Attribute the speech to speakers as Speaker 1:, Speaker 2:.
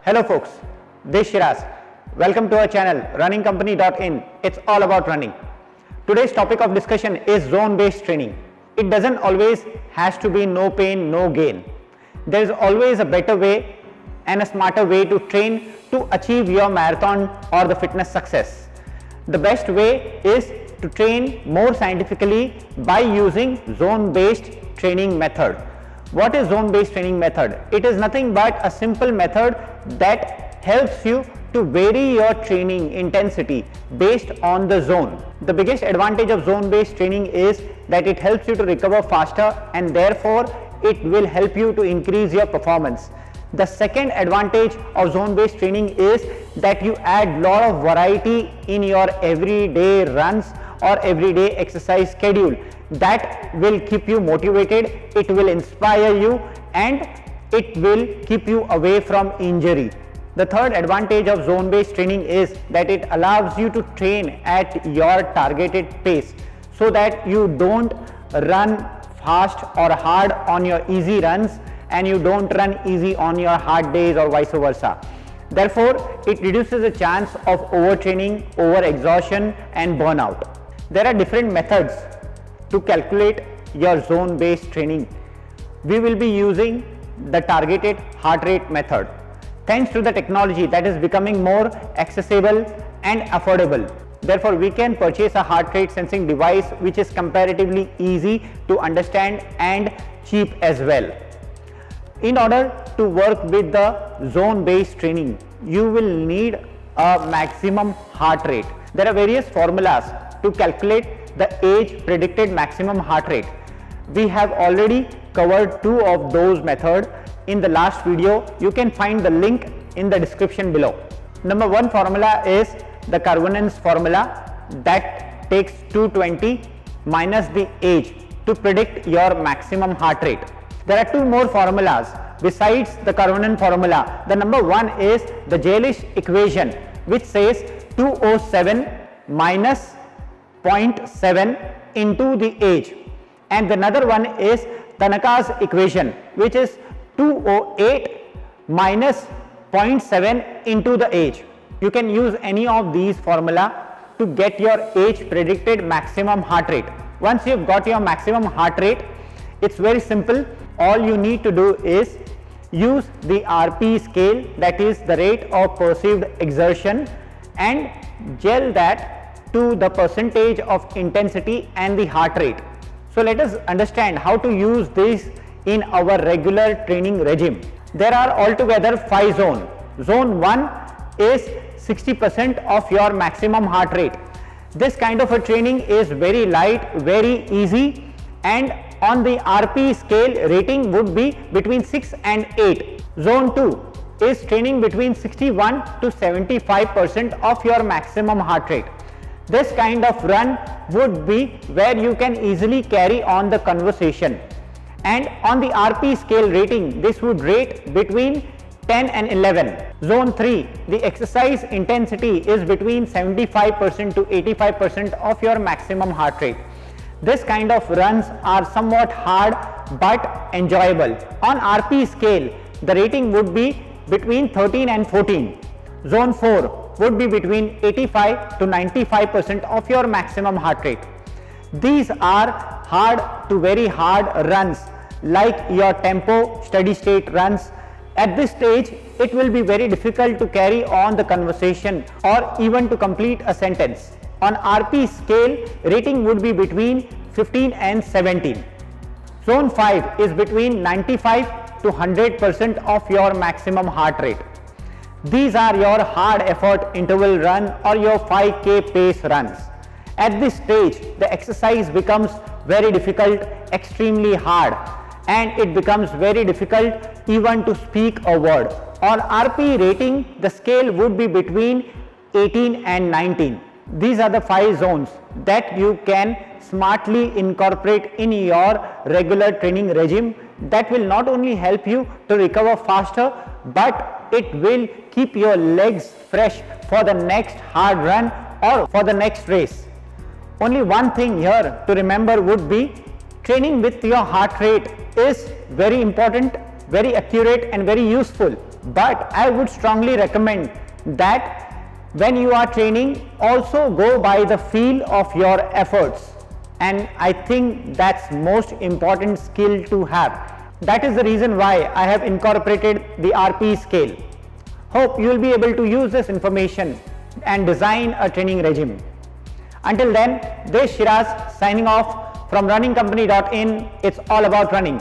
Speaker 1: Hello folks, this is Shiraz. Welcome to our channel runningcompany.in. It's all about running. Today's topic of discussion is zone-based training. It doesn't always has to be no pain, no gain. There is always a better way and a smarter way to train to achieve your marathon or the fitness success. The best way is to train more scientifically by using zone-based training method. What is zone-based training method? It is nothing but a simple method that helps you to vary your training intensity based on the zone. The biggest advantage of zone-based training is that it helps you to recover faster and therefore it will help you to increase your performance. The second advantage of zone-based training is that you add lot of variety in your everyday runs or everyday exercise schedule. That will keep you motivated, it will inspire you, and it will keep you away from injury. The third advantage of zone-based training is that it allows you to train at your targeted pace so that you don't run fast or hard on your easy runs and you don't run easy on your hard days or vice versa. Therefore, it reduces the chance of overtraining, overexhaustion and burnout. There are different methods to calculate your zone-based training. We will be using the targeted heart rate method. Thanks to the technology that is becoming more accessible and affordable. Therefore, we can purchase a heart rate sensing device which is comparatively easy to understand and cheap as well. In order to work with the zone-based training, you will need a maximum heart rate. There are various formulas to calculate the age predicted maximum heart rate. We have already covered two of those methods in the last video. You can find the link in the description below. Number one formula is the Karvanen's formula that takes 220 minus the age to predict your maximum heart rate. There are two more formulas besides the Karvanen formula. The number one is the Jalisch equation, which says 207 minus 0.7 into the age, and another one is Tanaka's equation, which is 208 minus 0.7 into the age. You can use any of these formula to get your age predicted maximum heart rate. Once you've got your maximum heart rate, it's very simple. All you need to do is use the RP scale, that is the rate of perceived exertion, and gel that to the percentage of intensity and the heart rate. So let us understand how to use this in our regular training regime. There are altogether 5 zones. Zone 1 is 60% of your maximum heart rate. This kind of a training is very light, very easy, and on the RP scale rating would be between 6 and 8. Zone 2 is training between 61 to 75% of your maximum heart rate. This kind of run would be where you can easily carry on the conversation, and on the RP scale rating this would rate between 10 and 11. Zone 3, the exercise intensity is between 75% to 85% of your maximum heart rate. This kind of runs are somewhat hard but enjoyable. On RP scale, the rating would be between 13 and 14. Zone 4 would be between 85 to 95% of your maximum heart rate. These are hard to very hard runs, like your tempo steady state runs. At this stage, it will be very difficult to carry on the conversation or even to complete a sentence. On RP scale, rating would be between 15 and 17. Zone 5 is between 95 to 100% of your maximum heart rate. These are your hard effort interval run or your 5K pace runs. At this stage, the exercise becomes very difficult, extremely hard, and it becomes very difficult even to speak a word. On RP rating, the scale would be between 18 and 19. These are the 5 zones that you can smartly incorporate in your regular training regime that will not only help you to recover faster, but it will keep your legs fresh for the next hard run or for the next race. Only one thing here to remember would be training with your heart rate is very important, very accurate and very useful, but I would strongly recommend that when you are training, also go by the feel of your efforts, and I think that's most important skill to have. That is the reason why I have incorporated the RP scale. Hope you will be able to use this information and design a training regime. Until then, this is Shiraz signing off from runningcompany.in. It's all about running.